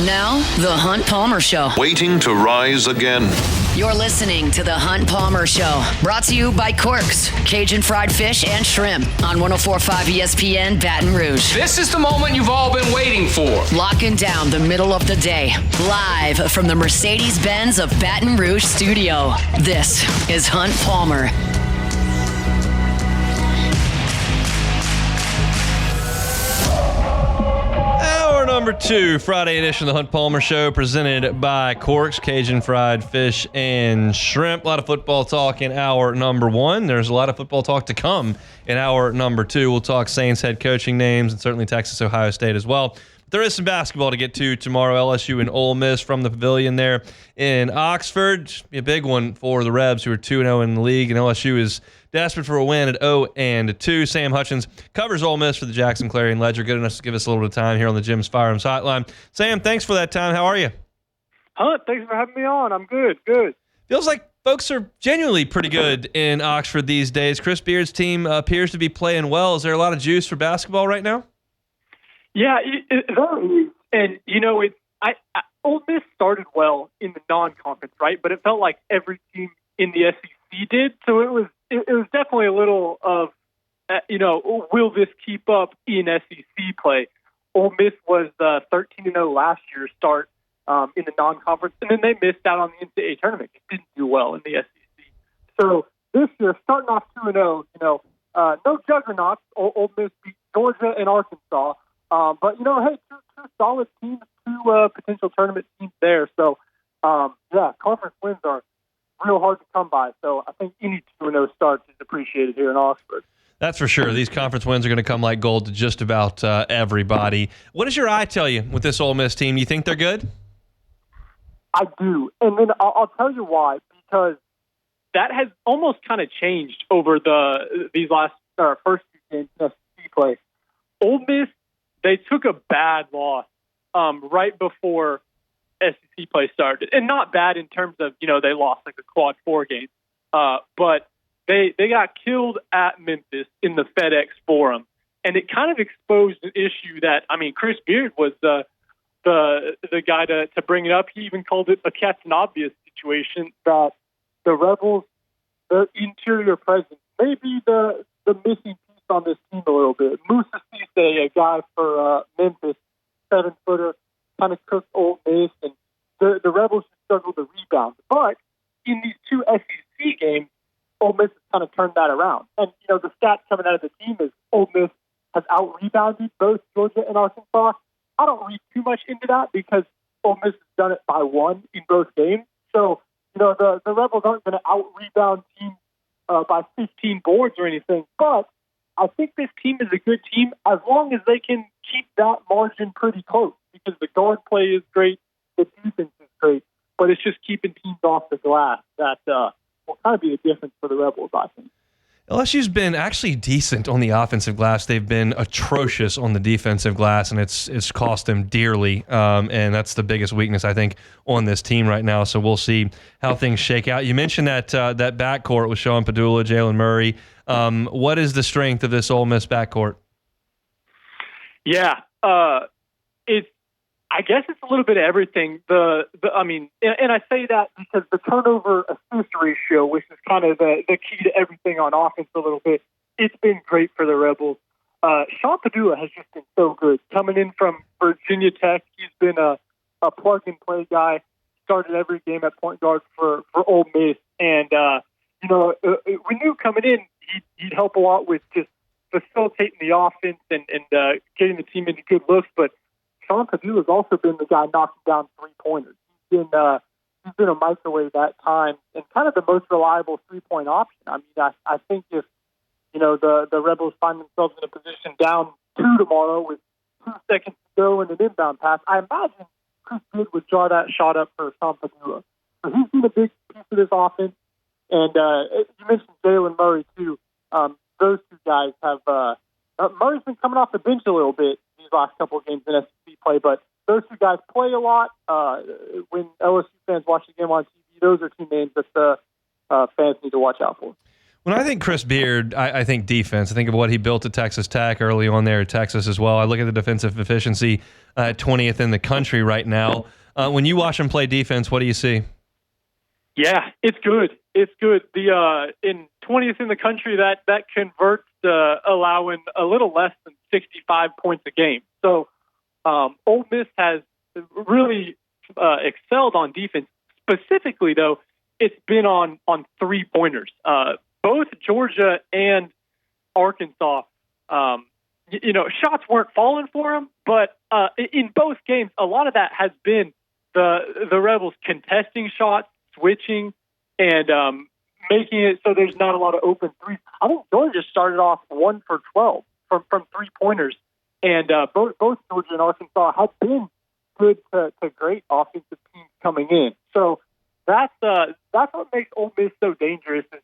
Now, The Hunt Palmer Show. Waiting to rise again. You're listening to The Hunt Palmer Show. Brought to you by Quirks, Cajun fried fish and shrimp on 104.5 ESPN Baton Rouge. This is the moment you've all been waiting for. Locking down the middle of the day. Live from the Mercedes-Benz of Baton Rouge studio. This is Hunt Palmer. Number 2, Friday edition of the Hunt Palmer Show, presented by Corks, Cajun fried fish and shrimp. A lot of football talk in hour number 1. There's a lot of football talk to come in hour number 2. We'll talk Saints head coaching names and certainly Texas, Ohio State as well. There is some basketball to get to tomorrow. LSU and Ole Miss from the pavilion there in Oxford. Should be a big one for the Rebs, who are 2-0 in the league, and LSU is desperate for a win at 0-2. Sam Hutchens covers Ole Miss for the Jackson Clarion Ledger. Good enough to give us a little bit of time here on the Jim's Firearms Hotline. Sam, thanks for that time. How are you? Hunt, thanks for having me on. I'm good. Feels like folks are genuinely pretty good in Oxford these days. Chris Beard's team appears to be playing well. Is there a lot of juice for basketball right now? Yeah, and Ole Miss started well in the non-conference, right? But it felt like every team in the SEC did, so it was definitely a little of, will this keep up in SEC play? Ole Miss was 13-0 last year start in the non-conference, and then they missed out on the NCAA tournament. It didn't do well in the SEC. So this year, starting off 2-0, no juggernauts. Ole Miss beat Georgia and Arkansas. But, hey, two solid teams, two potential tournament teams there. So, conference wins are real hard to come by. So I think any 2-0 start is appreciated here in Oxford. That's for sure. These conference wins are going to come like gold to just about everybody. What does your eye tell you with this Ole Miss team? You think they're good? I do. And then I'll tell you why. Because that has almost kind of changed over these last first two games in SEC play. Ole Miss, they took a bad loss right before SEC play started. And not bad in terms of, they lost like a quad 4 game. But they got killed at Memphis in the FedEx Forum. And it kind of exposed an issue that, Chris Beard was the guy to bring it up. He even called it a cat's and obvious situation, that the Rebels, their interior presence, may be the missing piece on this team a little bit. Musa Cisse, a guy for Memphis, 7-footer, kind of cooked Ole Miss, and the Rebels struggled to rebound. But in these two SEC games, Ole Miss has kind of turned that around. And, the stats coming out of the team is Ole Miss has out-rebounded both Georgia and Arkansas. I don't read too much into that because Ole Miss has done it by 1 in both games. So, the Rebels aren't going to out-rebound teams by 15 boards or anything. But I think this team is a good team as long as they can keep that margin pretty close, because the guard play is great, the defense is great, but it's just keeping teams off the glass that will kind of be the difference for the Rebels, I think. LSU's been actually decent on the offensive glass. They've been atrocious on the defensive glass, and it's cost them dearly. And that's the biggest weakness, I think, on this team right now. So we'll see how things shake out. You mentioned that backcourt with Sean Padula, Jalen Murray. What is the strength of this Ole Miss backcourt? Yeah, I guess it's a little bit of everything. And I say that because the turnover assist ratio, which is kind of the key to everything on offense a little bit, it's been great for the Rebels. Sean Padula has just been so good. Coming in from Virginia Tech, he's been a plug-and-play guy. Started every game at point guard for Ole Miss. And, we knew coming in he'd help a lot with just facilitating the offense and getting the team into good looks, but Sean Padula has also been the guy knocking down three-pointers. He's been a microwave that time and kind of the most reliable three-point option. I think if, the Rebels find themselves in a position down 2 tomorrow with 2 seconds to go in an inbound pass, I imagine Chris Beard would draw that shot up for Sean Padula. So he's been a big piece of this offense. And you mentioned Jalen Murray, too. Those two guys have Murray's been coming off the bench a little bit these last couple of games in SEC play, but those two guys play a lot. When LSU fans watch the game on TV, those are two names that the fans need to watch out for. When I think Chris Beard, I think defense. I think of what he built at Texas Tech early on there at Texas as well. I look at the defensive efficiency at 20th in the country right now. When you watch him play defense, what do you see? Yeah, it's good. It's good. The in 20th in the country, that converts allowing a little less than 65 points a game. So Ole Miss has really excelled on defense. Specifically, though, it's been on 3-pointers. Both Georgia and Arkansas, shots weren't falling for them, but in both games, a lot of that has been the Rebels contesting shots, switching, and making it so there's not a lot of open threes. I think Georgia started off 1 for 12 from 3-pointers, and both Georgia and Arkansas have been good to great offensive teams coming in. So that's what makes Ole Miss so dangerous. Is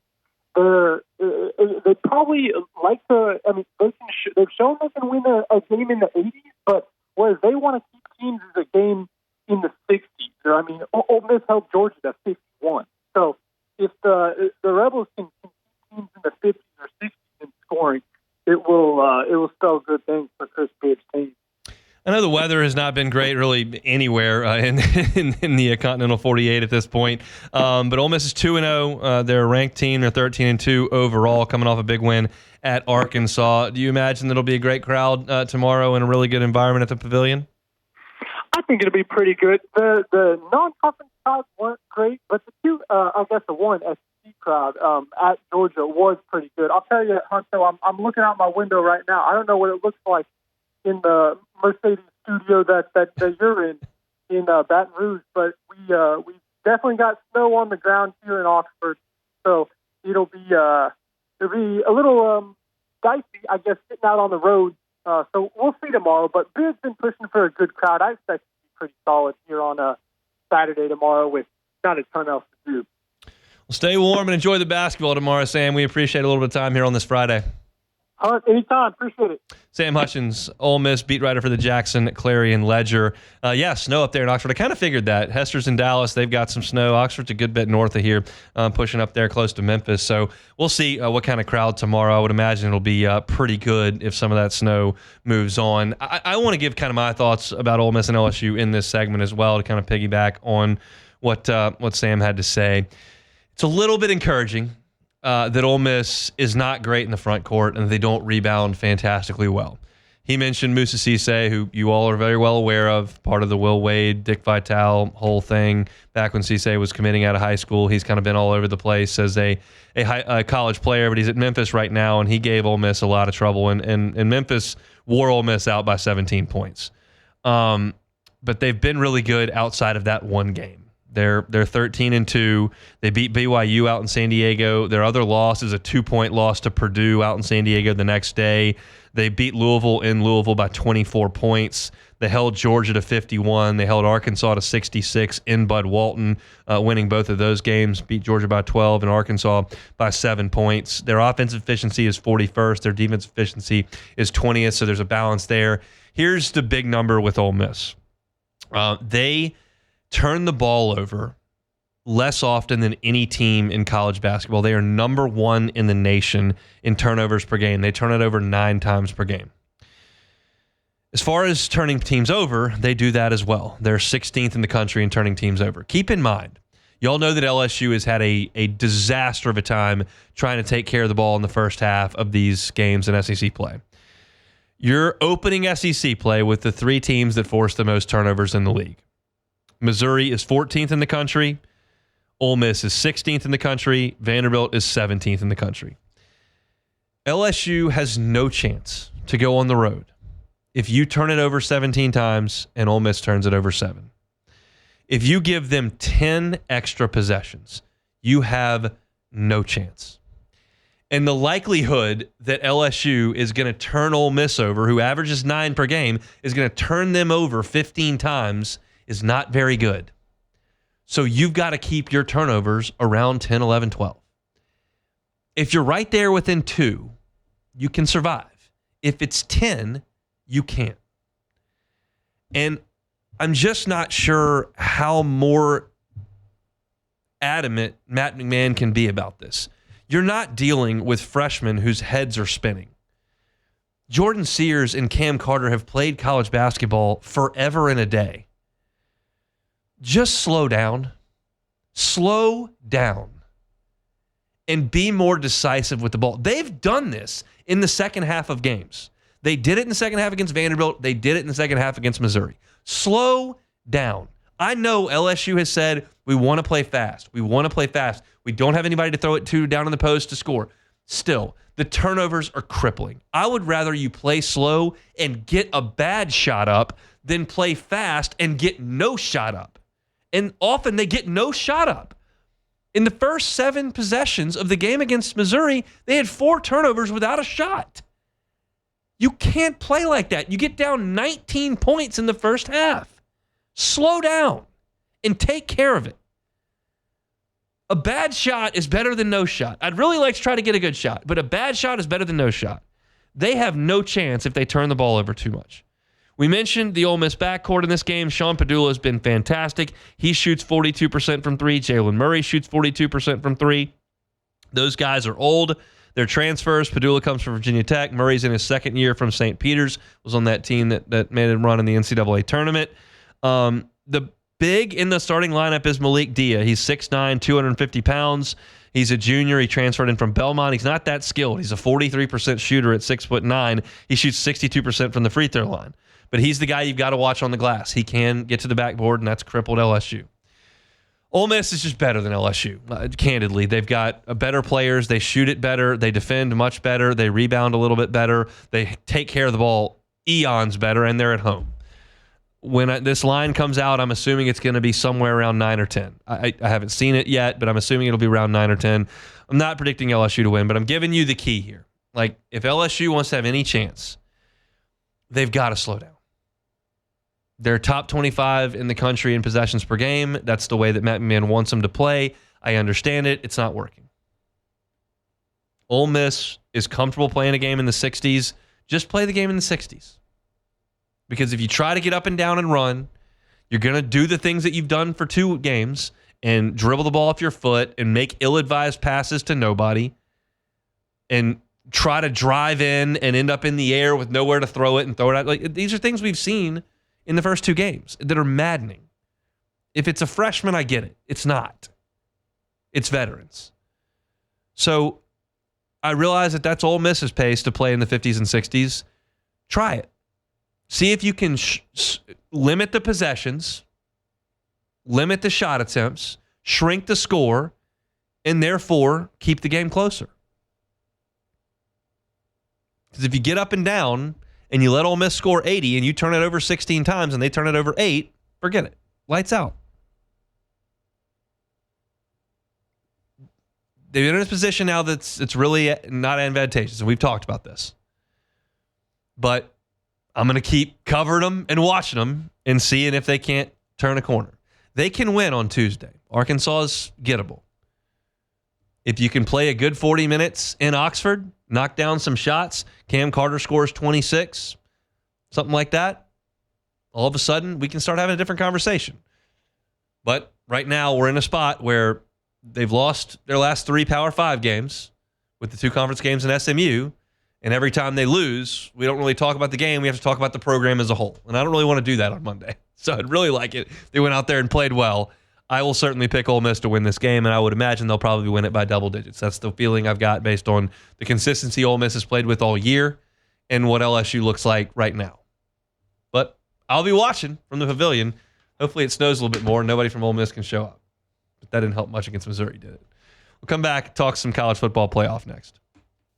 they probably like to. I mean, they've shown they can win a game in the 80s, but whereas they want to keep teams as a game in the 60s. Or, I mean, Ole Miss held Georgia to 51. So if the Rebels can keep teams in the 50s or 60s in scoring, it will spell good things for Chris Beard's team. I know the weather has not been great really anywhere in the Continental 48 at this point, but Ole Miss is 2-0. They're a ranked team. They're 13-2 overall, coming off a big win at Arkansas. Do you imagine that it'll be a great crowd tomorrow and a really good environment at the Pavilion? I think it'll be pretty good. The non-conference crowds weren't great, but the one SEC crowd at Georgia was pretty good. I'll tell you, Hunter, I'm looking out my window right now. I don't know what it looks like in the Mercedes studio that you're in Baton Rouge, but we definitely got snow on the ground here in Oxford, so it'll be a little dicey, I guess, sitting out on the road. So we'll see tomorrow, but Beard's been pushing for a good crowd. I expect it to be pretty solid here on a Saturday tomorrow with not a ton else to do. Well, stay warm and enjoy the basketball tomorrow, Sam. We appreciate a little bit of time here on this Friday. All right, anytime. Appreciate it. Sam Hutchens, Ole Miss beat writer for the Jackson Clarion Ledger. Snow up there in Oxford. I kind of figured that. Hester's in Dallas. They've got some snow. Oxford's a good bit north of here, pushing up there close to Memphis. So we'll see what kind of crowd tomorrow. I would imagine it'll be pretty good if some of that snow moves on. I want to give kind of my thoughts about Ole Miss and LSU in this segment as well to kind of piggyback on what Sam had to say. It's a little bit encouraging that Ole Miss is not great in the front court and they don't rebound fantastically well. He mentioned Moussa Cisse, who you all are very well aware of, part of the Will Wade, Dick Vitale whole thing. Back when Cisse was committing out of high school, he's kind of been all over the place as a college player, but he's at Memphis right now, and he gave Ole Miss a lot of trouble. And Memphis wore Ole Miss out by 17 points. But they've been really good outside of that one game. They're 13-2. They beat BYU out in San Diego. Their other loss is a 2-point loss to Purdue out in San Diego the next day. They beat Louisville in Louisville by 24 points. They held Georgia to 51. They held Arkansas to 66 in Bud Walton, winning both of those games. Beat Georgia by 12 and Arkansas by 7 points. Their offensive efficiency is 41st. Their defensive efficiency is 20th, so there's a balance there. Here's the big number with Ole Miss. They turn the ball over less often than any team in college basketball. They are number one in the nation in turnovers per game. They turn it over 9 times per game. As far as turning teams over, they do that as well. They're 16th in the country in turning teams over. Keep in mind, y'all know that LSU has had a disaster of a time trying to take care of the ball in the first half of these games in SEC play. You're opening SEC play with the 3 teams that force the most turnovers in the league. Missouri is 14th in the country. Ole Miss is 16th in the country. Vanderbilt is 17th in the country. LSU has no chance to go on the road if you turn it over 17 times and Ole Miss turns it over 7. If you give them 10 extra possessions, you have no chance. And the likelihood that LSU is going to turn Ole Miss over, who averages 9 per game, is going to turn them over 15 times is not very good. So you've got to keep your turnovers around 10, 11, 12. If you're right there within 2, you can survive. If it's 10, you can't. And I'm just not sure how more adamant Matt McMahon can be about this. You're not dealing with freshmen whose heads are spinning. Jordan Sears and Cam Carter have played college basketball forever and a day. Just slow down. Slow down. And be more decisive with the ball. They've done this in the second half of games. They did it in the second half against Vanderbilt. They did it in the second half against Missouri. Slow down. I know LSU has said, we want to play fast. We want to play fast. We don't have anybody to throw it to down in the post to score. Still, the turnovers are crippling. I would rather you play slow and get a bad shot up than play fast and get no shot up. And often they get no shot up. In the first 7 possessions of the game against Missouri, they had 4 turnovers without a shot. You can't play like that. You get down 19 points in the first half. Slow down and take care of it. A bad shot is better than no shot. I'd really like to try to get a good shot, but a bad shot is better than no shot. They have no chance if they turn the ball over too much. We mentioned the Ole Miss backcourt in this game. Sean Padula has been fantastic. He shoots 42% from 3. Jalen Murray shoots 42% from 3. Those guys are old. They're transfers. Padula comes from Virginia Tech. Murray's in his second year from St. Peter's. Was on that team that made him run in the NCAA tournament. The big in the starting lineup is Malik Dia. He's 6'9", 250 pounds. He's a junior. He transferred in from Belmont. He's not that skilled. He's a 43% shooter at 6'9". He shoots 62% from the free throw line. But he's the guy you've got to watch on the glass. He can get to the backboard, and that's crippled LSU. Ole Miss is just better than LSU, candidly. They've got better players. They shoot it better. They defend much better. They rebound a little bit better. They take care of the ball eons better, and they're at home. When this line comes out, I'm assuming it's going to be somewhere around 9 or 10. I haven't seen it yet, but I'm assuming it'll be around 9 or 10. I'm not predicting LSU to win, but I'm giving you the key here. Like, if LSU wants to have any chance, they've got to slow down. They're top 25 in the country in possessions per game. That's the way that Matt McMahon wants them to play. I understand it. It's not working. Ole Miss is comfortable playing a game in the 60s. Just play the game in the 60s. Because if you try to get up and down and run, you're going to do the things that you've done for 2 games and dribble the ball off your foot and make ill-advised passes to nobody and try to drive in and end up in the air with nowhere to throw it and throw it out. Like, these are things we've seen in the first 2 games that are maddening. If it's a freshman, I get it. It's not. It's veterans. So I realize that that's Ole Miss's pace to play in the 50s and 60s. Try it. See if you can limit the possessions, limit the shot attempts, shrink the score, and therefore keep the game closer. Because if you get up and down and you let Ole Miss score 80 and you turn it over 16 times and they turn it over 8, forget it. Lights out. They've been in this position now that's it's really not advantageous, and we've talked about this. But I'm going to keep covering them and watching them and seeing if they can't turn a corner. They can win on Tuesday. Arkansas is gettable. If you can play a good 40 minutes in Oxford, knock down some shots, Cam Carter scores 26, something like that, all of a sudden we can start having a different conversation. But right now we're in a spot where they've lost their last 3 Power 5 games with the 2 conference games in SMU. And every time they lose, we don't really talk about the game. We have to talk about the program as a whole. And I don't really want to do that on Monday. So I'd really like it if they went out there and played well. I will certainly pick Ole Miss to win this game, and I would imagine they'll probably win it by double digits. That's the feeling I've got based on the consistency Ole Miss has played with all year and what LSU looks like right now. But I'll be watching from the pavilion. Hopefully it snows a little bit more and nobody from Ole Miss can show up. But that didn't help much against Missouri, did it? We'll come back and talk some college football playoff next.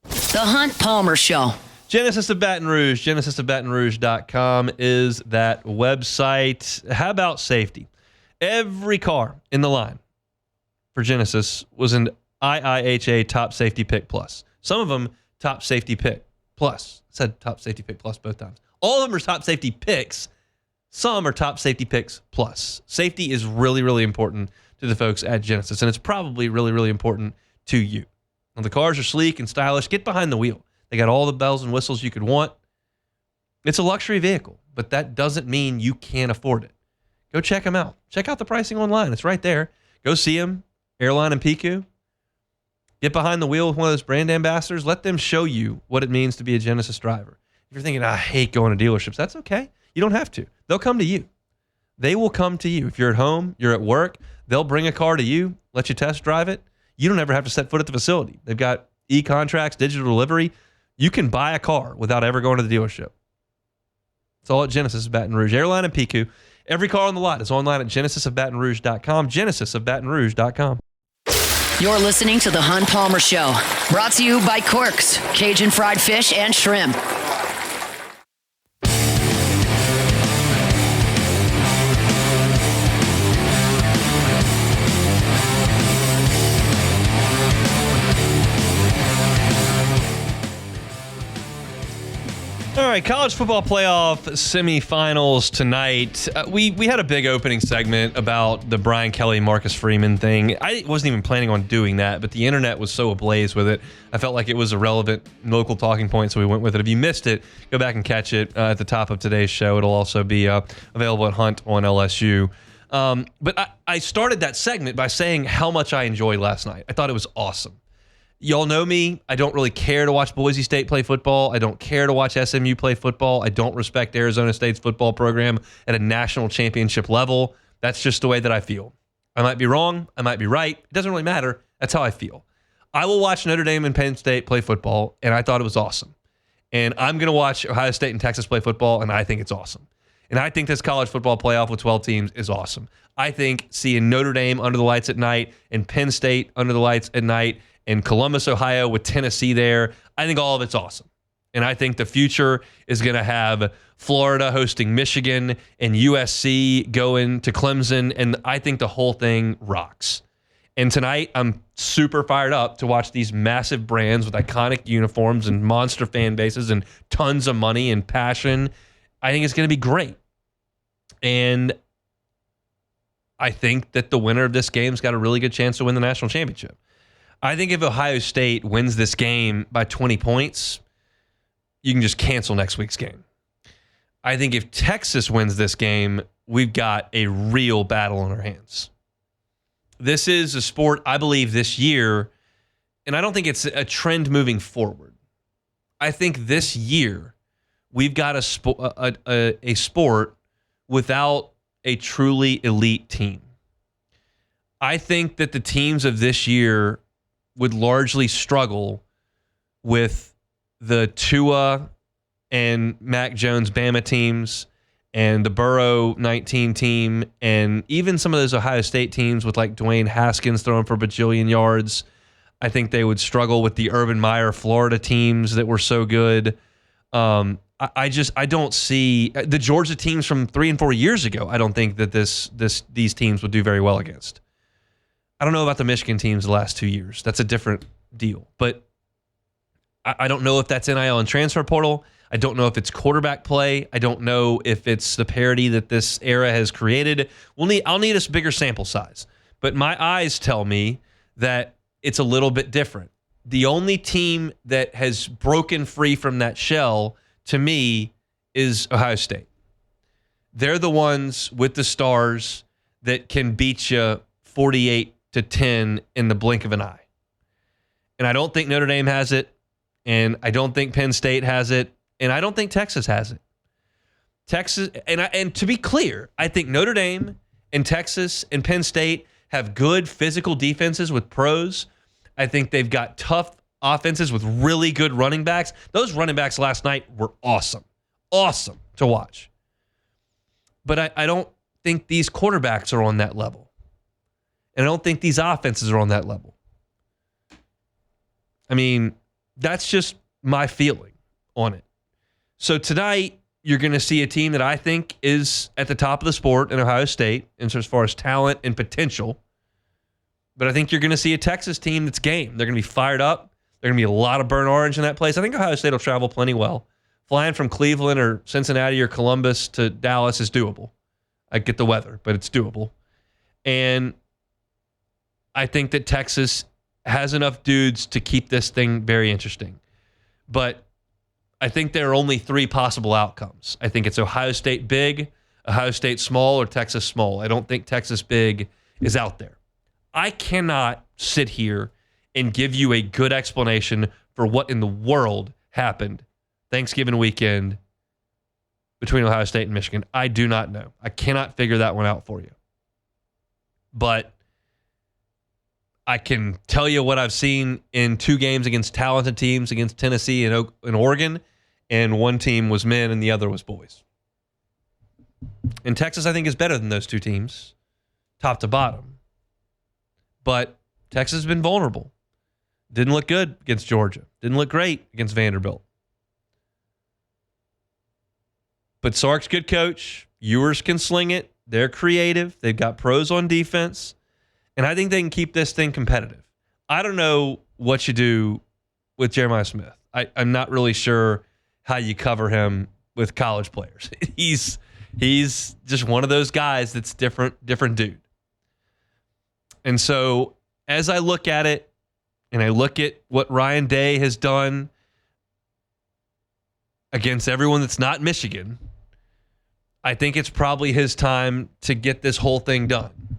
The Hunt Palmer Show. Genesis of Baton Rouge. GenesisofBatonRouge.com is that website. How about safety? Every car in the line for Genesis was an IIHA top safety pick plus. Some of them top safety pick plus. I said top safety pick plus both times. All of them are top safety picks. Some are top safety picks plus. Safety is really, really important to the folks at Genesis, and it's probably really, really important to you. Now, the cars are sleek and stylish. Get behind the wheel. They got all the bells and whistles you could want. It's a luxury vehicle, but that doesn't mean you can't afford it. Go check them out. Check out the pricing online. It's right there. Go see them, Airline and Pico. Get behind the wheel with one of those brand ambassadors. Let them show you what it means to be a Genesis driver. If you're thinking, I hate going to dealerships, that's okay. You don't have to. They'll come to you. They will come to you. If you're at home, you're at work, they'll bring a car to you, let you test drive it. You don't ever have to set foot at the facility. They've got e-contracts, digital delivery. You can buy a car without ever going to the dealership. It's all at Genesis of Baton Rouge. Airline and Pico. Every car on the lot is online at genesisofbatonrouge.com, genesisofbatonrouge.com. You're listening to The Hunt Palmer Show, brought to you by Corks, Cajun fried fish and shrimp. All right, college football playoff semifinals tonight. We had a big opening segment about the Brian Kelly, Marcus Freeman thing. I wasn't even planning on doing that, but the internet was so ablaze with it. I felt like it was a relevant local talking point, so we went with it. If you missed it, go back and catch it at the top of today's show. It'll also be available at Hunt on LSU. But I started that segment by saying how much I enjoyed last night. I thought it was awesome. Y'all know me. I don't really care to watch Boise State play football. I don't care to watch SMU play football. I don't respect Arizona State's football program at a national championship level. That's just the way that I feel. I might be wrong. I might be right. It doesn't really matter. That's how I feel. I will watch Notre Dame and Penn State play football, and I thought it was awesome. And I'm going to watch Ohio State and Texas play football, and I think it's awesome. And I think this college football playoff with 12 teams is awesome. I think seeing Notre Dame under the lights at night and Penn State under the lights at night and Columbus, Ohio with Tennessee there, I think all of it's awesome. And I think the future is going to have Florida hosting Michigan and USC going to Clemson, and I think the whole thing rocks. And tonight, I'm super fired up to watch these massive brands with iconic uniforms and monster fan bases and tons of money and passion. I think it's going to be great. And I think that the winner of this game's got a really good chance to win the national championship. I think if Ohio State wins this game by 20 points, you can just cancel next week's game. I think if Texas wins this game, we've got a real battle on our hands. This is a sport, I believe, this year, and I don't think it's a trend moving forward. I think this year we've got a sport without a truly elite team. I think that the teams of this year would largely struggle with the Tua and Mac Jones Bama teams and the Burrow 19 team and even some of those Ohio State teams with like Dwayne Haskins throwing for a bajillion yards. I think they would struggle with the Urban Meyer Florida teams that were so good. I don't see the Georgia teams from 3 and 4 years ago. I don't think that these teams would do very well against. I don't know about the Michigan teams the last 2 years. That's a different deal. But I don't know if that's NIL and transfer portal. I don't know if it's quarterback play. I don't know if it's the parity that this era has created. I'll need a bigger sample size. But my eyes tell me that it's a little bit different. The only team that has broken free from that shell, to me, is Ohio State. They're the ones with the stars that can beat you 48-10 in the blink of an eye. And I don't think Notre Dame has it, and I don't think Penn State has it, and I don't think Texas has it. Texas, and to be clear, I think Notre Dame and Texas and Penn State have good physical defenses with pros. I think they've got tough offenses with really good running backs. Those running backs last night were awesome. Awesome to watch. But I don't think these quarterbacks are on that level. And I don't think these offenses are on that level. I mean, that's just my feeling on it. So tonight, you're going to see a team that I think is at the top of the sport in Ohio State, and so as far as talent and potential. But I think you're going to see a Texas team that's game. They're going to be fired up. There's going to be a lot of burnt orange in that place. I think Ohio State will travel plenty well. Flying from Cleveland or Cincinnati or Columbus to Dallas is doable. I get the weather, but it's doable. And I think that Texas has enough dudes to keep this thing very interesting. But I think there are only 3 possible outcomes. I think it's Ohio State big, Ohio State small, or Texas small. I don't think Texas big is out there. I cannot sit here and give you a good explanation for what in the world happened Thanksgiving weekend between Ohio State and Michigan. I do not know. I cannot figure that one out for you. But I can tell you what I've seen in 2 games against talented teams, against Tennessee and Oregon, and one team was men and the other was boys. And Texas, I think, is better than those 2 teams, top to bottom. But Texas has been vulnerable. Didn't look good against Georgia. Didn't look great against Vanderbilt. But Sark's a good coach. Ewers can sling it. They're creative. They've got pros on defense. And I think they can keep this thing competitive. I don't know what you do with Jeremiah Smith. I'm not really sure how you cover him with college players. He's just one of those guys that's different dude. And so as I look at it, and I look at what Ryan Day has done against everyone that's not Michigan, I think it's probably his time to get this whole thing done.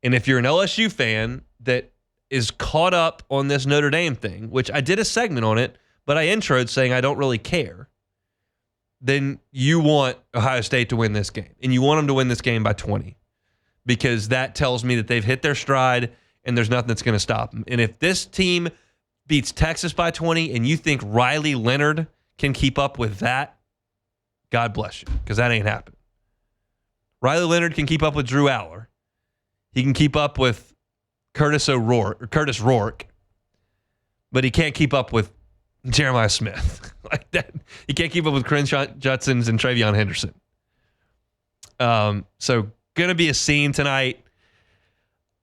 And if you're an LSU fan that is caught up on this Notre Dame thing, which I did a segment on it, but I introed saying I don't really care, then you want Ohio State to win this game. And you want them to win this game by 20. Because that tells me that they've hit their stride and there's nothing that's going to stop them. And if this team beats Texas by 20 and you think Riley Leonard can keep up with that, God bless you, because that ain't happening. Riley Leonard can keep up with Drew Aller. He can keep up with Curtis Rourke, but he can't keep up with Jeremiah Smith. Like that. He can't keep up with Crenshaw Judsons and Travion Henderson. So going to be a scene tonight.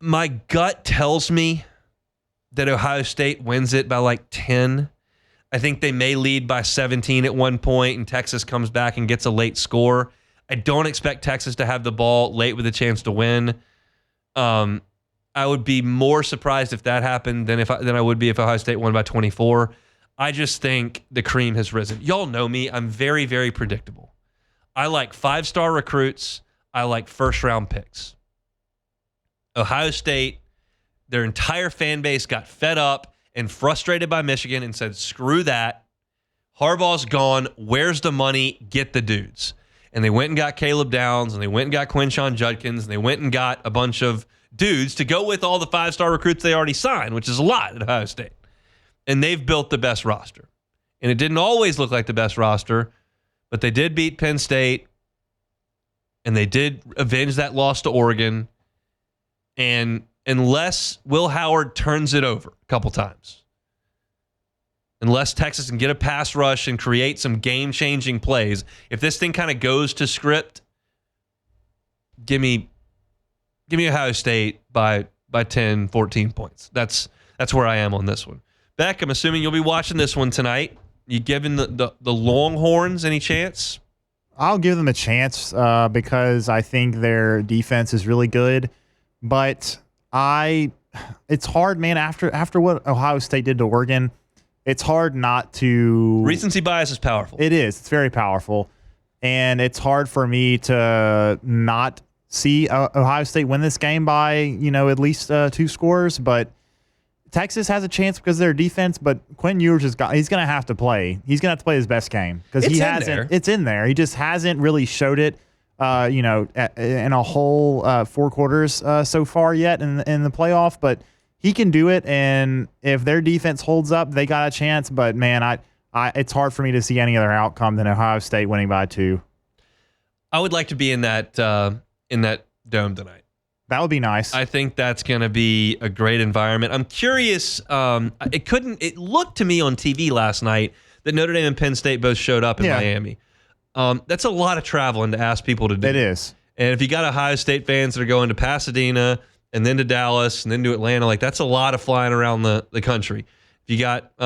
My gut tells me that Ohio State wins it by like 10. I think they may lead by 17 at one point, and Texas comes back and gets a late score. I don't expect Texas to have the ball late with a chance to win. I would be more surprised if that happened than I would be if Ohio State won by 24. I just think the cream has risen. Y'all know me. I'm very, very predictable. I like 5-star recruits. I like first-round picks. Ohio State, their entire fan base got fed up and frustrated by Michigan and said, screw that. Harbaugh's gone. Where's the money? Get the dudes. And they went and got Caleb Downs, and they went and got Quinshon Judkins, and they went and got a bunch of dudes to go with all the 5-star recruits they already signed, which is a lot at Ohio State. And they've built the best roster. And it didn't always look like the best roster, but they did beat Penn State, and they did avenge that loss to Oregon. And unless Will Howard turns it over a couple times, unless Texas can get a pass rush and create some game-changing plays, if this thing kind of goes to script, give me Ohio State by 10, 14 points. That's where I am on this one. Beck, I'm assuming you'll be watching this one tonight. You giving the Longhorns any chance? I'll give them a chance because I think their defense is really good. But it's hard, man, after what Ohio State did to Oregon, it's hard not to... Recency bias is powerful. It is. It's very powerful. And it's hard for me to not see Ohio State win this game by, at least 2 scores. But Texas has a chance because of their defense, but Quinn Ewers he's going to have to play. He's going to have to play his best game because he hasn't. It's in there. He just hasn't really showed it. In a whole 4 quarters so far yet in the playoff, but he can do it. And if their defense holds up, they got a chance. But man, it's hard for me to see any other outcome than Ohio State winning by 2. I would like to be in that dome tonight. That would be nice. I think that's going to be a great environment. I'm curious. It looked to me on TV last night that Notre Dame and Penn State both showed up in Miami. That's a lot of traveling to ask people to do. It is. And if you got Ohio State fans that are going to Pasadena and then to Dallas and then to Atlanta, like that's a lot of flying around the country. If you got,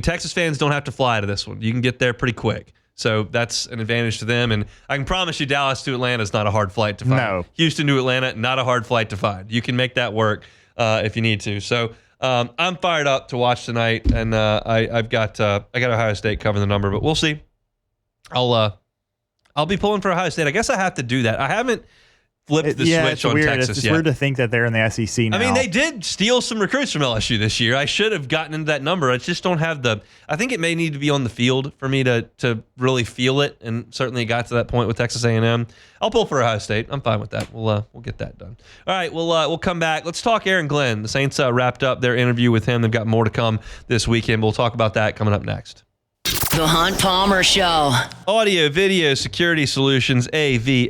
Texas fans don't have to fly to this one. You can get there pretty quick. So that's an advantage to them. And I can promise you Dallas to Atlanta is not a hard flight to find. No. Houston to Atlanta, not a hard flight to find. You can make that work if you need to. So I'm fired up to watch tonight. And I got Ohio State covering the number, but we'll see. I'll be pulling for Ohio State. I guess I have to do that. I haven't flipped the switch it's on weird. Texas It's yet. weird to think that they're in the SEC now. I mean, they did steal some recruits from LSU this year. I should have gotten into that number. I just don't have I think it may need to be on the field for me to really feel it, and certainly it got to that point with Texas A&M. I'll pull for Ohio State. I'm fine with that. We'll get that done. All right, we'll come back. Let's talk Aaron Glenn. The Saints wrapped up their interview with him. They've got more to come this weekend. We'll talk about that coming up next. The Hunt Palmer Show. Audio, video, security solutions, avssla.com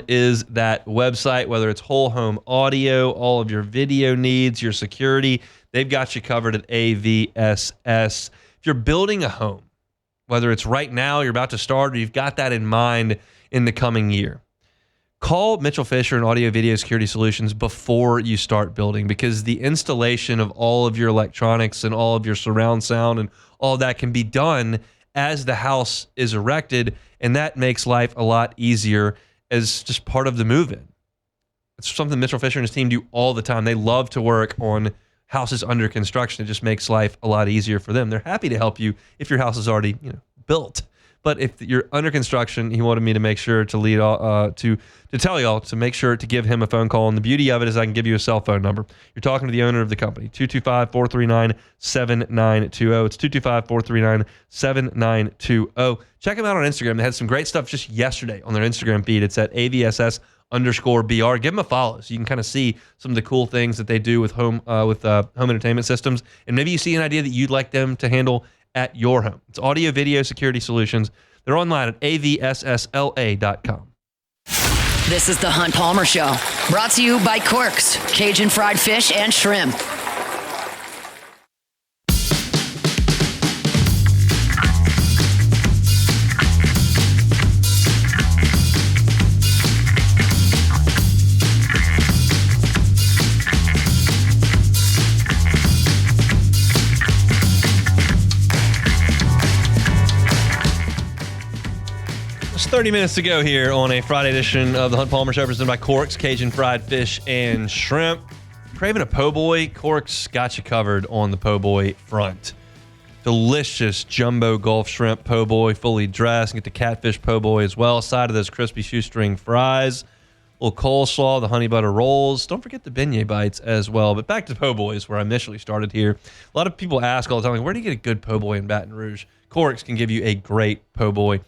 is that website. Whether it's whole home audio, all of your video needs, your security, they've got you covered at AVSS. If you're building a home, whether it's right now, you're about to start, or you've got that in mind in the coming year, call Mitchell Fisher and Audio Video Security Solutions before you start building, because the installation of all of your electronics and all of your surround sound and all that can be done as the house is erected, and that makes life a lot easier as just part of the move-in. It's something Mitchell Fisher and his team do all the time. They love to work on houses under construction. It just makes life a lot easier for them. They're happy to help you if your house is already built. But if you're under construction, he wanted me to make sure to lead to tell y'all to make sure to give him a phone call. And the beauty of it is I can give you a cell phone number. You're talking to the owner of the company, 225-439-7920. It's 225-439-7920. Check them out on Instagram. They had some great stuff just yesterday on their Instagram feed. It's at AVSS_BR. Give them a follow so you can kind of see some of the cool things that they do with home entertainment systems. And maybe you see an idea that you'd like them to handle at your home. It's Audio Video Security Solutions. They're online at avssla.com. This is the Hunt Palmer Show, brought to you by Quirks, Cajun fried fish and shrimp. It's 30 minutes to go here on a Friday edition of the Hunt Palmer Show, presented by Corks, Cajun fried fish and shrimp. Craving a po' boy? Corks got you covered on the po' boy front. Delicious jumbo Gulf shrimp po' boy, fully dressed. And get the catfish po' boy as well. Side of those crispy shoestring fries. A little coleslaw, the honey butter rolls. Don't forget the beignet bites as well. But back to po' boys, where I initially started here. A lot of people ask all the time, like, where do you get a good po' boy in Baton Rouge? Corks can give you a great po' boy.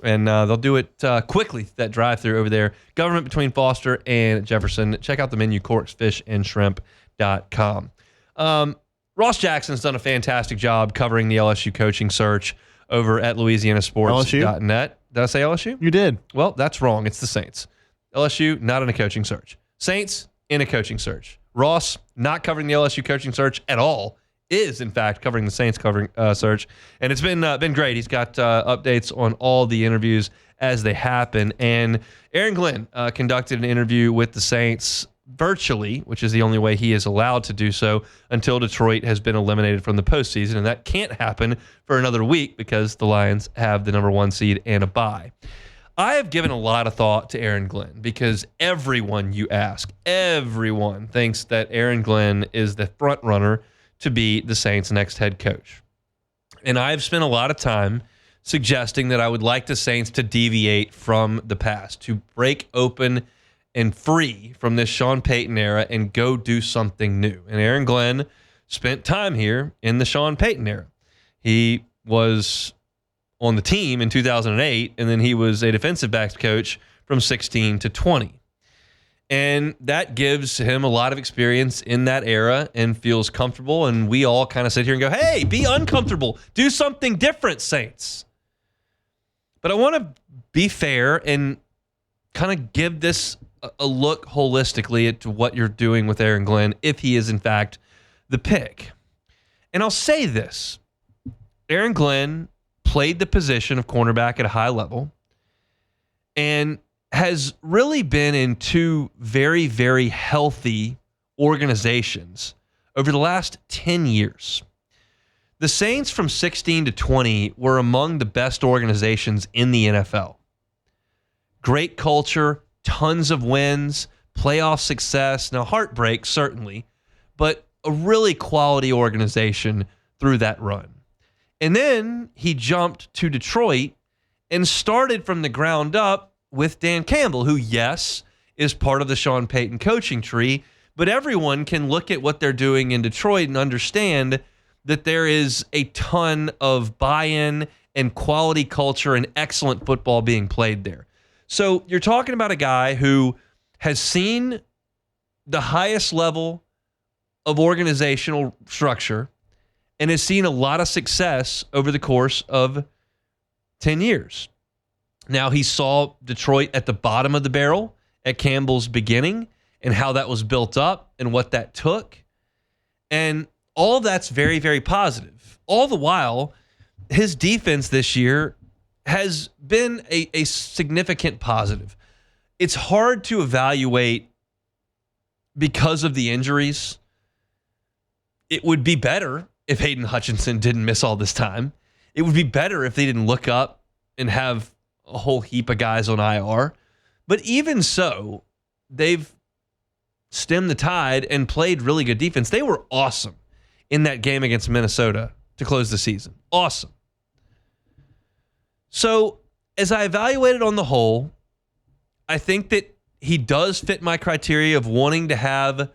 And they'll do it quickly, that drive-thru over there. Government between Foster and Jefferson. Check out the menu, corksfishandshrimp.com. Ross Jackson's done a fantastic job covering the LSU coaching search over at LouisianaSports.net. Did I say LSU? You did. Well, that's wrong. It's the Saints. LSU, not in a coaching search. Saints, in a coaching search. Ross, not covering the LSU coaching search at all, is in fact covering the Saints covering search, and it's been great. He's got updates on all the interviews as they happen. And Aaron Glenn conducted an interview with the Saints virtually, which is the only way he is allowed to do so until Detroit has been eliminated from the postseason, and that can't happen for another week because the Lions have the number 1 seed and a bye. I have given a lot of thought to Aaron Glenn because everyone you ask, everyone thinks that Aaron Glenn is the front runner to be the Saints' next head coach. And I've spent a lot of time suggesting that I would like the Saints to deviate from the past, to break open and free from this Sean Payton era and go do something new. And Aaron Glenn spent time here in the Sean Payton era. He was on the team in 2008, and then he was a defensive backs coach from 16 to 20. And that gives him a lot of experience in that era and feels comfortable. And we all kind of sit here and go, hey, be uncomfortable. Do something different, Saints. But I want to be fair and kind of give this a look holistically at what you're doing with Aaron Glenn, if he is, in fact, the pick. And I'll say this. Aaron Glenn played the position of cornerback at a high level and has really been in two very, very healthy organizations over the last 10 years. The Saints from 16 to 20 were among the best organizations in the NFL. Great culture, tons of wins, playoff success, now heartbreak certainly, but a really quality organization through that run. And then he jumped to Detroit and started from the ground up with Dan Campbell, who, yes, is part of the Sean Payton coaching tree, but everyone can look at what they're doing in Detroit and understand that there is a ton of buy-in and quality culture and excellent football being played there. So you're talking about a guy who has seen the highest level of organizational structure and has seen a lot of success over the course of 10 years. Now, he saw Detroit at the bottom of the barrel at Campbell's beginning and how that was built up and what that took. And all that's very, very positive. All the while, his defense this year has been a significant positive. It's hard to evaluate because of the injuries. It would be better if Hayden Hutchinson didn't miss all this time. It would be better if they didn't look up and have a whole heap of guys on IR. But even so, they've stemmed the tide and played really good defense. They were awesome in that game against Minnesota to close the season. Awesome. So as I evaluated on the whole, I think that he does fit my criteria of wanting to have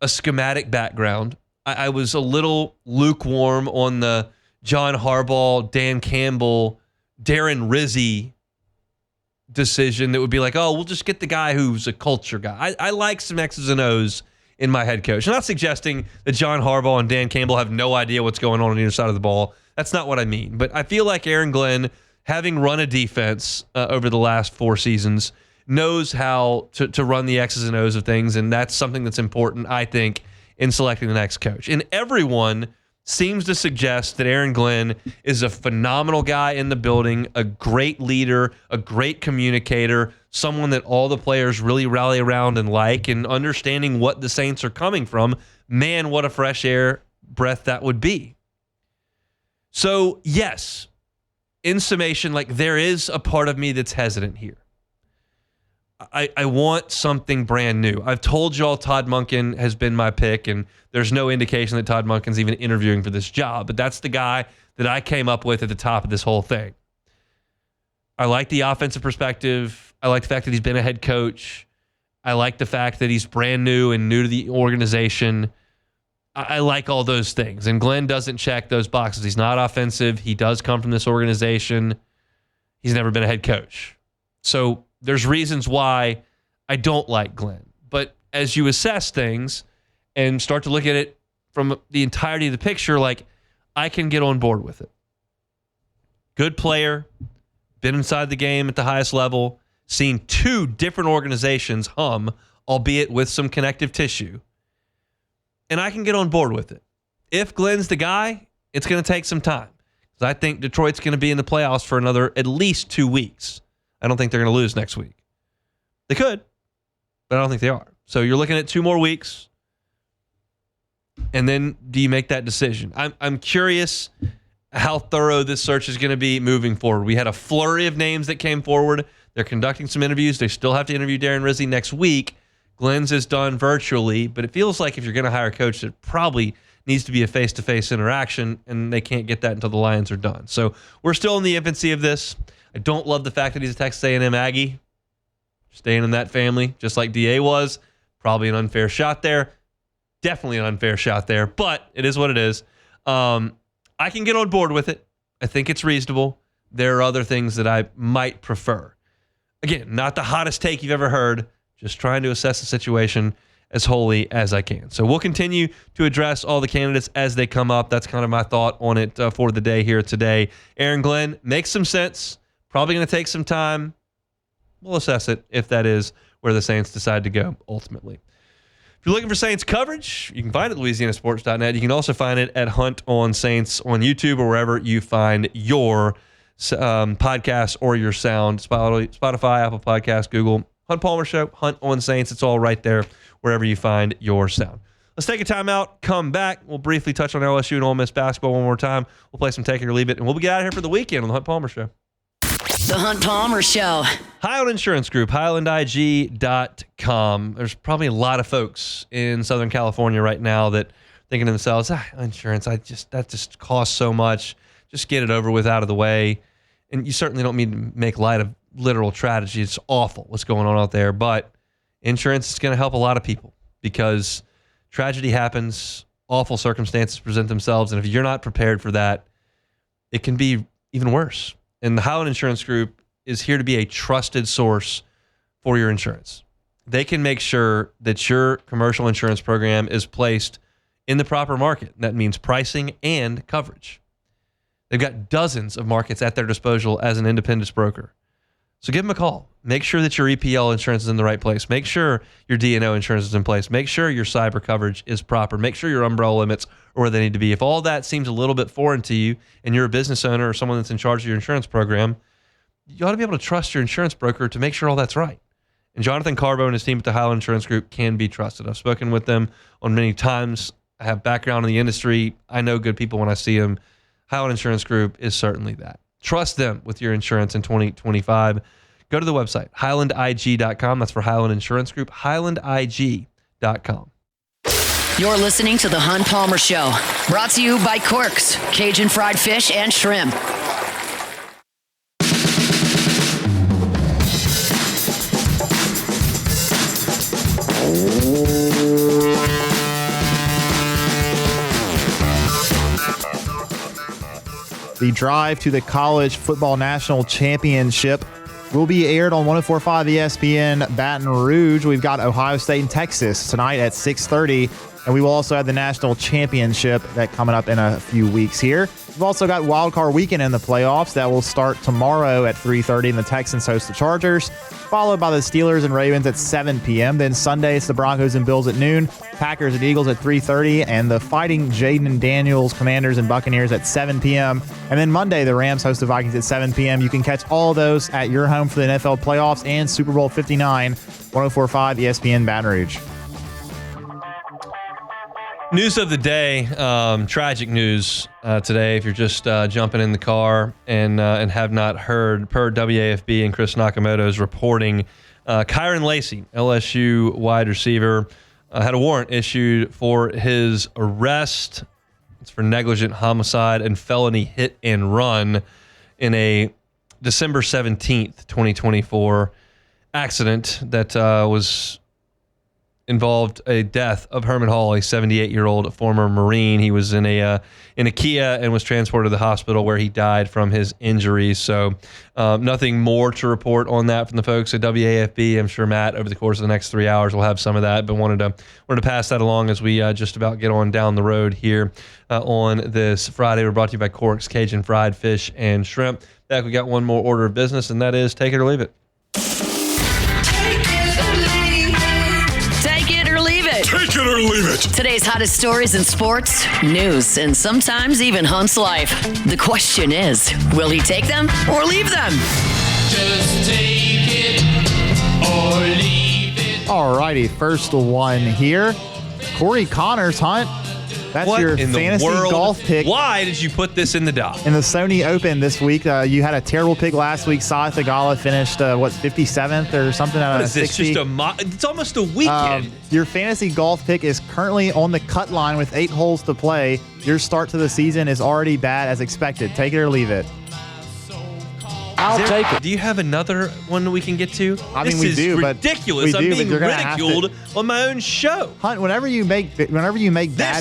a schematic background. I was a little lukewarm on the John Harbaugh, Dan Campbell, Darren Rizzi decision that would be like, oh, we'll just get the guy who's a culture guy. I like some X's and O's in my head coach. I'm not suggesting that John Harbaugh and Dan Campbell have no idea what's going on either side of the ball. That's not what I mean. But I feel like Aaron Glenn, having run a defense over the last 4 seasons, knows how to run the X's and O's of things, and that's something that's important, I think, in selecting the next coach. And everyone seems to suggest that Aaron Glenn is a phenomenal guy in the building, a great leader, a great communicator, someone that all the players really rally around and like, and understanding what the Saints are coming from. Man, what a fresh air breath that would be. So, yes, in summation, like, there is a part of me that's hesitant here. I want something brand new. I've told y'all Todd Monken has been my pick, and there's no indication that Todd Monken's even interviewing for this job, but that's the guy that I came up with at the top of this whole thing. I like the offensive perspective. I like the fact that he's been a head coach. I like the fact that he's brand new and new to the organization. I like all those things, and Glenn doesn't check those boxes. He's not offensive. He does come from this organization. He's never been a head coach. So there's reasons why I don't like Glenn. But as you assess things and start to look at it from the entirety of the picture, like, I can get on board with it. Good player, been inside the game at the highest level, seen 2 different organizations hum, albeit with some connective tissue. And I can get on board with it. If Glenn's the guy, it's going to take some time. Because I think Detroit's going to be in the playoffs for another at least 2 weeks. I don't think they're going to lose next week. They could, but I don't think they are. So you're looking at 2 more weeks, and then do you make that decision? I'm curious how thorough this search is going to be moving forward. We had a flurry of names that came forward. They're conducting some interviews. They still have to interview Darren Rizzi next week. Glenn's is done virtually, but it feels like if you're going to hire a coach, it probably needs to be a face-to-face interaction, and they can't get that until the Lions are done. So we're still in the infancy of this. I don't love the fact that he's a Texas A&M Aggie, staying in that family, just like DA was. Probably an unfair shot there. Definitely an unfair shot there, but it is what it is. I can get on board with it. I think it's reasonable. There are other things that I might prefer. Again, not the hottest take you've ever heard, just trying to assess the situation as wholly as I can. So we'll continue to address all the candidates as they come up. That's kind of my thought on it for the day here today. Aaron Glenn makes some sense. Probably going to take some time. We'll assess it if that is where the Saints decide to go ultimately. If you're looking for Saints coverage, you can find it at LouisianaSports.net. You can also find it at Hunt on Saints on YouTube or wherever you find your podcast or your sound. Spotify, Apple Podcasts, Google. Hunt Palmer Show, Hunt on Saints. It's all right there wherever you find your sound. Let's take a timeout, come back. We'll briefly touch on LSU and Ole Miss basketball one more time. We'll play some Take It or Leave It, and we'll get out of here for the weekend on the Hunt Palmer Show. The Hunt Palmer Show. Highland Insurance Group, HighlandIG.com. There's probably a lot of folks in Southern California right now that thinking to themselves, insurance, that just costs so much. Just get it over with, out of the way. And you certainly don't mean to make light of literal tragedy. It's awful what's going on out there, but insurance is going to help a lot of people because tragedy happens, awful circumstances present themselves, and if you're not prepared for that, it can be even worse. And the Highland Insurance Group is here to be a trusted source for your insurance. They can make sure that your commercial insurance program is placed in the proper market. That means pricing and coverage. They've got dozens of markets at their disposal as an independent broker. So give them a call. Make sure that your EPL insurance is in the right place. Make sure your D&O insurance is in place. Make sure your cyber coverage is proper. Make sure your umbrella limits are where they need to be. If all that seems a little bit foreign to you and you're a business owner or someone that's in charge of your insurance program, you ought to be able to trust your insurance broker to make sure all that's right. And Jonathan Carbo and his team at the Highland Insurance Group can be trusted. I've spoken with them on many times. I have background in the industry. I know good people when I see them. Highland Insurance Group is certainly that. Trust them with your insurance in 2025. Go to the website, highlandig.com. That's for Highland Insurance Group, highlandig.com. You're listening to The Hunt Palmer Show, brought to you by Corks, Cajun fried fish and shrimp. The drive to the College Football National Championship will be aired on 104.5 ESPN Baton Rouge. We've got Ohio State and Texas tonight at 6:30, and we will also have the National Championship that coming up in a few weeks here. We've also got Wild Card Weekend in the playoffs that will start tomorrow at 3:30, and the Texans host the Chargers, followed by the Steelers and Ravens at 7 p.m. Then Sunday, it's the Broncos and Bills at noon, Packers and Eagles at 3:30, and the Fighting Jaden and Daniels Commanders and Buccaneers at 7 p.m. And then Monday, the Rams host the Vikings at 7 p.m. You can catch all those at your home for the NFL playoffs and Super Bowl 59, 104.5 ESPN Baton Rouge. News of the day, tragic news today. If you're just jumping in the car and have not heard, per WAFB and Chris Nakamoto's reporting, Kyron Lacy, LSU wide receiver, had a warrant issued for his arrest. It's for negligent homicide and felony hit and run in a December 17th, 2024 accident that was involved a death of Herman Hall, a 78-year-old former Marine. He was in a Kia and was transported to the hospital where he died from his injuries. So nothing more to report on that from the folks at WAFB. I'm sure Matt, over the course of the next 3 hours, will have some of that, but wanted to pass that along as we just about get on down the road here on this Friday. We're brought to you by Corks, Cajun fried fish and shrimp. Back, we got one more order of business, and that is take it or leave it. Take it or leave it. Today's hottest stories in sports, news, and sometimes even Hunt's life. The question is, will he take them or leave them? Just take it or leave it. All righty, first one here. Corey Connors, Hunt. That's What your in the fantasy world? golf pick. Why did you put this in the doc? In the Sony Open this week, you had a terrible pick last week. Sahith Theegala finished, 57th or something out What of is this, 60. it's almost a weekend. Your fantasy golf pick is currently on the cut line with 8 holes to play. Your start to the season is already bad as expected. Take it or leave it. I'll take it. Do you have another one that we can get to? I mean, this we is do, but ridiculous. we do, I'm but being you're gonna have to- ridiculed on my own show. Hunt, whenever you make bad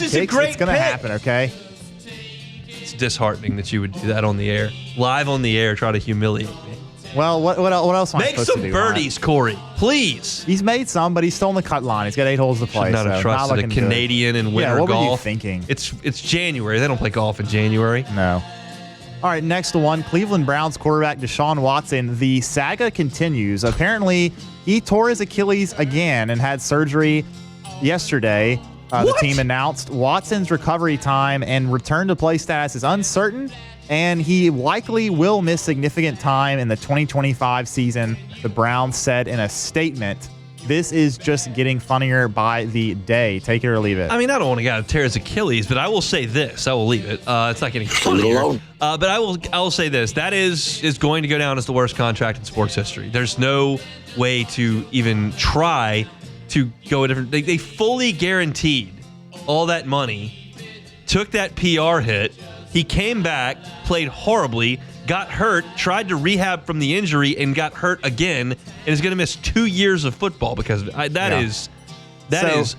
is a picks, great it's going to pick. happen, okay? It's disheartening that you would do that on the air, live on the air, try to humiliate me. Well, what else am I Make supposed some to do? Hunt? birdies, Corey, please. He's made some, but he's still on the cut line. He's got 8 holes to play. Should not so have trusted a looking good. Canadian in winter Yeah, what golf. were you thinking? It's January. They don't play golf in January. No. All right, next one. Cleveland Browns quarterback Deshaun Watson. The saga continues. Apparently, he tore his Achilles again and had surgery yesterday. The team announced Watson's recovery time and return to play status is uncertain, and he likely will miss significant time in the 2025 season, the Browns said in a statement. This is just getting funnier by the day. Take it or leave it. I mean, I don't want a guy to tear his Achilles, but I will say this. I will leave it. It's not getting funnier. But I will say this. That is going to go down as the worst contract in sports history. There's no way to even try to go a different. They fully guaranteed all that money, took that PR hit. He came back, played horribly, got hurt, tried to rehab from the injury, and got hurt again, and is going to miss 2 years of football because of it. That is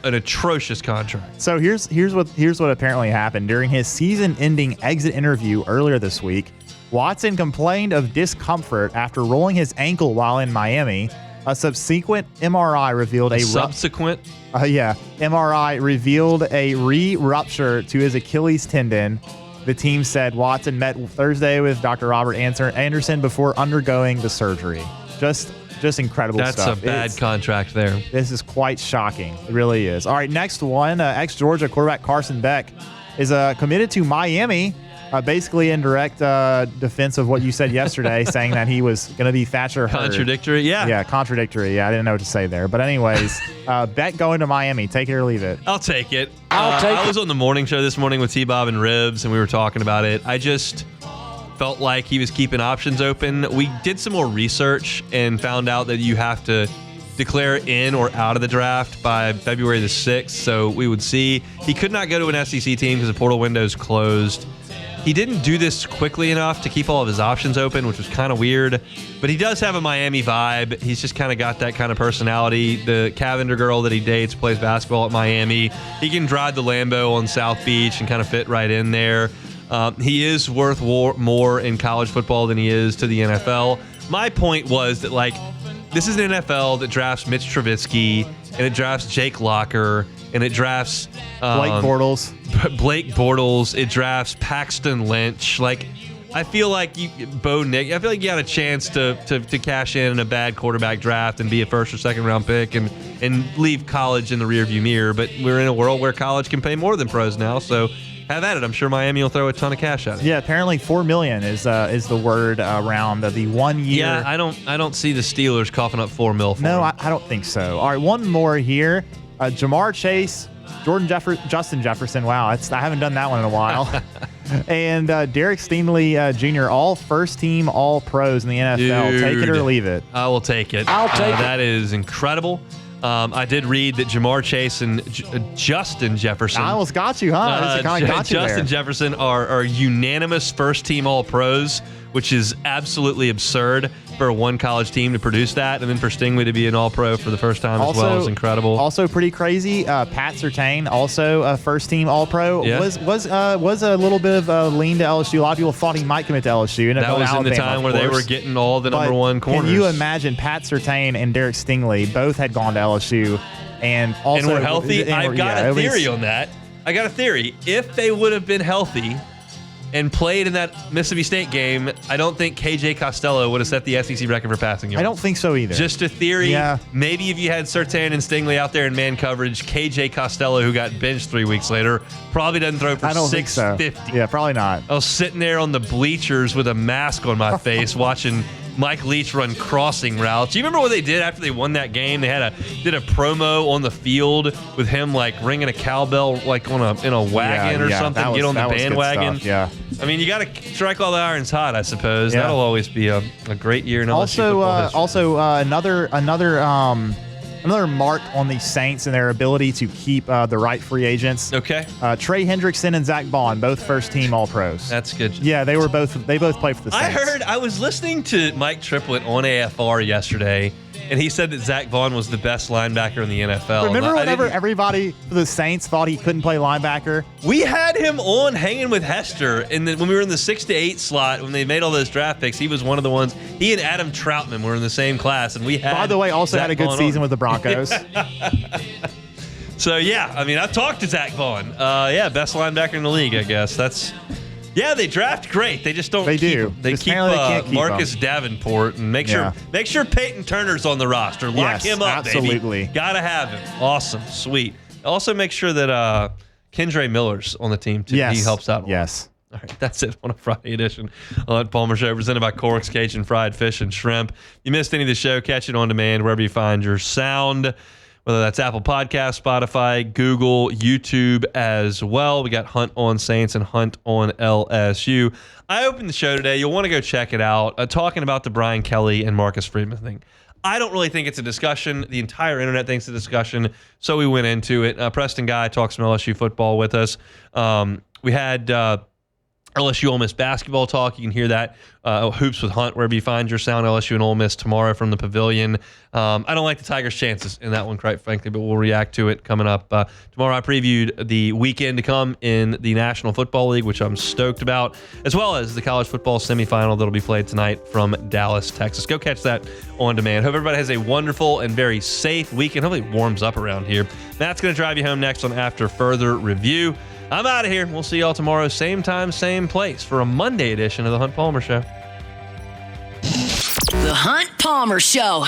an atrocious contract. So here's what apparently happened during his season-ending exit interview earlier this week. Watson complained of discomfort after rolling his ankle while in Miami. A subsequent MRI revealed MRI revealed a re-rupture to his Achilles tendon. The team said Watson met Thursday with Dr. Robert Anderson before undergoing the surgery. Just incredible stuff. That's a bad contract there. This is quite shocking. It really is. All right, next one. Ex-Georgia quarterback Carson Beck is committed to Miami. Basically in direct defense of what you said yesterday, saying that he was going to be Thatcher Hurd. Contradictory, yeah. Yeah, contradictory. Yeah, I didn't know what to say there. But anyways, Beck going to Miami. Take it or leave it. I'll take it. I was on the morning show this morning with T-Bob and Ribs, and we were talking about it. I just felt like he was keeping options open. We did some more research and found out that you have to declare in or out of the draft by February the 6th, so we would see. He could not go to an SEC team because the portal window's closed. He didn't do this quickly enough to keep all of his options open, which was kind of weird. But he does have a Miami vibe. He's just kind of got that kind of personality. The Cavender girl that he dates plays basketball at Miami. He can drive the Lambo on South Beach and kind of fit right in there. He is worth more in college football than he is to the NFL. My point was that, this is an NFL that drafts Mitch Trubisky, and it drafts Jake Locker, and it drafts Blake Bortles. It drafts Paxton Lynch. I feel like Bo Nix. I feel like you got a chance to cash in a bad quarterback draft and be a first or second round pick and leave college in the rearview mirror. But we're in a world where college can pay more than pros now, so have at it. I'm sure Miami will throw a ton of cash at it. Yeah, apparently $4 million is the word around the 1 year. Yeah, I don't see the Steelers coughing up $4 million for No, him. I don't think so. All right, one more here. Jamar Chase, Justin Jefferson. Wow, I haven't done that one in a while. And Derek Stingley Jr., all first team, all pros in the NFL. Dude, take it or leave it. I will take it. I'll take it. That is incredible. I did read that Jamar Chase and Justin Jefferson. I almost got you, huh? Justin Jefferson are unanimous first team all pros, which is absolutely absurd for one college team to produce that, and then for Stingley to be an all pro for the first time as well is incredible. Also pretty crazy. Pat Surtain, also a first team all pro, was a little bit of a lean to LSU. A lot of people thought he might commit to LSU. That was in the time where they were getting all the number one corners. Can you imagine Pat Surtain and Derek Stingley both had gone to LSU and also were healthy? I've got a theory on that. I got a theory. If they would have been healthy and played in that Mississippi State game, I don't think KJ Costello would have set the SEC record for passing yards. I don't think so either. Just a theory. Yeah. Maybe if you had Surtain and Stingley out there in man coverage, KJ Costello, who got benched 3 weeks later, probably doesn't throw for 650. So. Yeah, probably not. I was sitting there on the bleachers with a mask on my face watching Mike Leach run crossing routes. Do you remember what they did after they won that game? They did a promo on the field with him ringing a cowbell in a wagon or something. Get on the bandwagon. Yeah. I mean, you got to strike while the iron's hot, I suppose. Yeah. That'll always be a great year in LSU football history. Also, another mark on the Saints and their ability to keep the right free agents. Okay. Trey Hendrickson and Zach Bond, both first team All Pros. That's good. Yeah, they both played for the Saints. I was listening to Mike Triplett on AFR yesterday, and he said that Zach Vaughn was the best linebacker in the NFL. Remember whenever everybody for the Saints thought he couldn't play linebacker? We had him on hanging with Hester, and then when we were in the 6 to 8 slot, when they made all those draft picks, he was one of the ones. He and Adam Troutman were in the same class, and we had. By the way, also Zach had a good Vaughn season with the Broncos. So yeah, I mean, I've talked to Zach Vaughn. Best linebacker in the league, I guess. Yeah, they draft great. They just don't. They keep do. Him. They keep Marcus Davenport and make sure Peyton Turner's on the roster. Lock him up, absolutely. Baby. Gotta have him. Awesome, sweet. Also, make sure that Kendre Miller's on the team too. Yes. He helps out. Yes. All right, that's it on a Friday edition on Palmer Show, presented by Corks, Cajun Fried Fish and Shrimp. If you missed any of the show, catch it on demand wherever you find your sound. Whether that's Apple Podcasts, Spotify, Google, YouTube as well. We got Hunt on Saints and Hunt on LSU. I opened the show today. You'll want to go check it out. Talking about the Brian Kelly and Marcus Freeman thing. I don't really think it's a discussion. The entire internet thinks it's a discussion, so we went into it. Preston Guy talks some LSU football with us. We had LSU Ole Miss basketball talk. You can hear that Hoops with Hunt wherever you find your sound. LSU and Ole Miss tomorrow from the Pavilion. I don't like the Tigers' chances in that one, quite frankly, but we'll react to it coming up. Tomorrow I previewed the weekend to come in the National Football League, which I'm stoked about, as well as the college football semifinal that'll be played tonight from Dallas, Texas. Go catch that on demand. Hope everybody has a wonderful and very safe weekend. Hopefully it warms up around here. Matt's going to drive you home next on After Further Review. I'm out of here. We'll see y'all tomorrow, same time, same place, for a Monday edition of The Hunt Palmer Show. The Hunt Palmer Show.